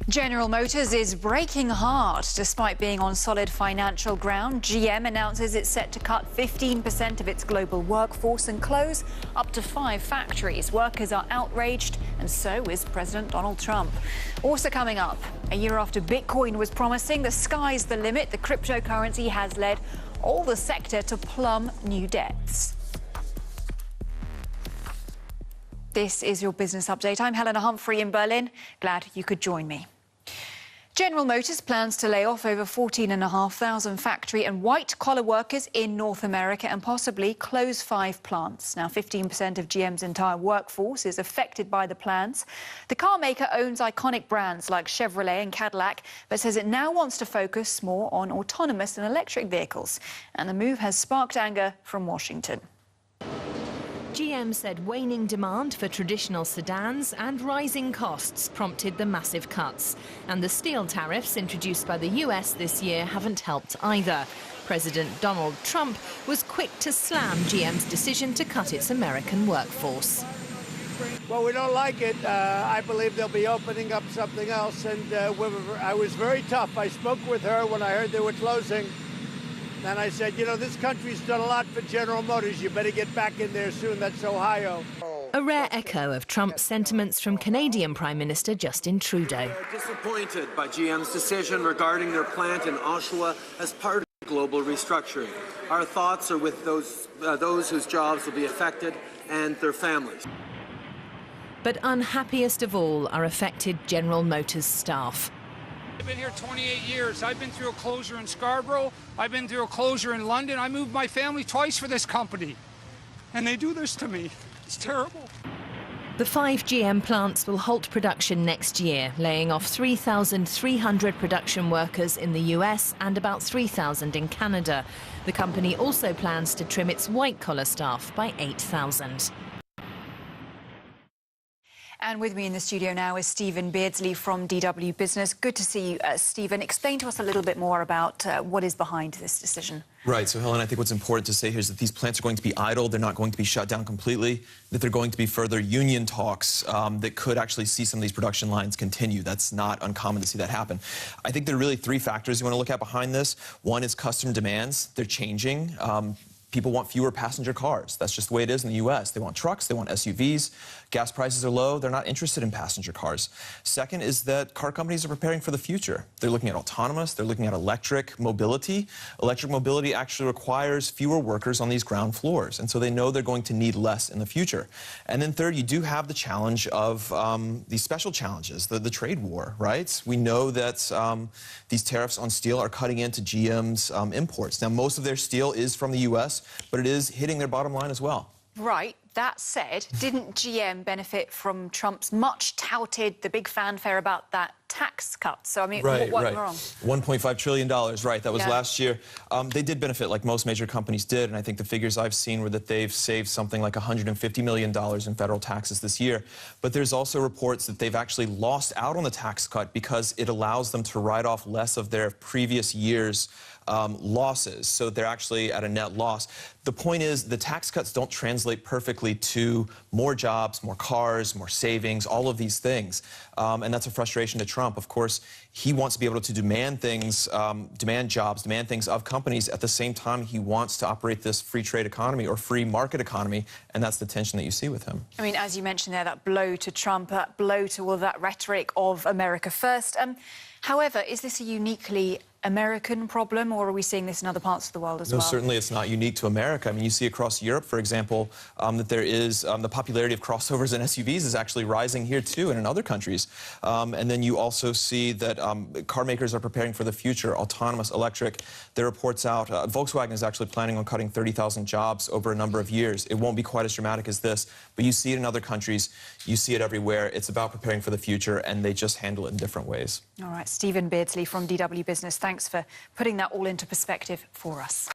General Motors is braking hard. Despite being on solid financial ground, GM announces it's set to cut 15% of its global workforce and close up to 5 factories. Workers are outraged, and so is President Donald Trump. Also coming up, a year after Bitcoin was promising the sky's the limit, the cryptocurrency has led all the sector to plumb new depths. This is your business update. I'm Helena Humphrey in Berlin. Glad you could join me. General Motors plans to lay off over 14,500 factory and white-collar workers in North America and possibly close 5 plants. Now, 15% of GM's entire workforce is affected by the plans. The car maker owns iconic brands like Chevrolet and Cadillac, but says it now wants to focus more on autonomous and electric vehicles. And the move has sparked anger from Washington. GM said waning demand for traditional sedans and rising costs prompted the massive cuts. And the steel tariffs introduced by the US this year haven't helped either. President Donald Trump was quick to slam GM's decision to cut its American workforce. Well, we don't like it. I believe they'll be opening up something else. And I was very tough. I spoke with her when I heard they were closing. And I said, you know, this country's done a lot for General Motors. You better get back in there soon. That's Ohio. A rare echo of Trump's sentiments from Canadian Prime Minister Justin Trudeau. We are disappointed by GM's decision regarding their plant in Oshawa as part of global restructuring. Our thoughts are with those whose jobs will be affected and their families. But unhappiest of all are affected General Motors staff. I've been here 28 years. I've been through a closure in Scarborough. I've been through a closure in London. I moved my family twice for this company. And they do this to me. It's terrible. The 5 GM plants will halt production next year, laying off 3,300 production workers in the US and about 3,000 in Canada. The company also plans to trim its white-collar staff by 8,000. And with me in the studio now is Stephen Beardsley from DW Business. Good to see you, Stephen. Explain to us a little bit more about what is behind this decision. Right. So, Helen, I think what's important to say here is that these plants are going to be idle. They're not going to be shut down completely, that they're going to be further union talks that could actually see some of these production lines continue. That's not uncommon to see that happen. I think there are really 3 factors you want to look at behind this. One is customer demands. They're changing. People want fewer passenger cars. That's just the way it is in the U.S. They want trucks, they want SUVs. Gas prices are low. They're not interested in passenger cars. Second is that car companies are preparing for the future. They're looking at autonomous. They're looking at electric mobility. Electric mobility actually requires fewer workers on these ground floors, and so they know they're going to need less in the future. And then third, you do have the challenge of these special challenges, the trade war, right? We know that these tariffs on steel are cutting into GM's imports. Now, most of their steel is from the U.S., but it is hitting their bottom line as well. Right. That said, didn't GM benefit from Trump's much-touted, the big fanfare about that tax cut? So, I mean, what went wrong? $1.5 trillion, right. That was last year. They did benefit, like most major companies did, and I think the figures I've seen were that they've saved something like $150 million in federal taxes this year. But there's also reports that they've actually lost out on the tax cut because it allows them to write off less of their previous year's losses, so they're actually at a net loss. The point is, the tax cuts don't translate perfectly to more jobs, more cars, more savings, all of these things. And that's a frustration to Trump. Of course, he wants to be able to demand things, demand jobs, demand things of companies. At the same time, he wants to operate this free trade economy or free market economy, and that's the tension that you see with him. I mean, as you mentioned there, that blow to Trump, that blow to all of that rhetoric of America first. However, is this a uniquely American problem, or are we seeing this in other parts of the world as well? No, certainly it's not unique to America. I mean, you see across Europe, for example, that there is the popularity of crossovers and SUVs is actually rising here too and in other countries. And then you also see that car makers are preparing for the future, autonomous, electric. There are reports out, Volkswagen is actually planning on cutting 30,000 jobs over a number of years. It won't be quite as dramatic as this, but you see it in other countries. You see it everywhere. It's about preparing for the future, and they just handle it in different ways. All right, Stephen Beardsley from DW Business, thanks for putting that all into perspective for us.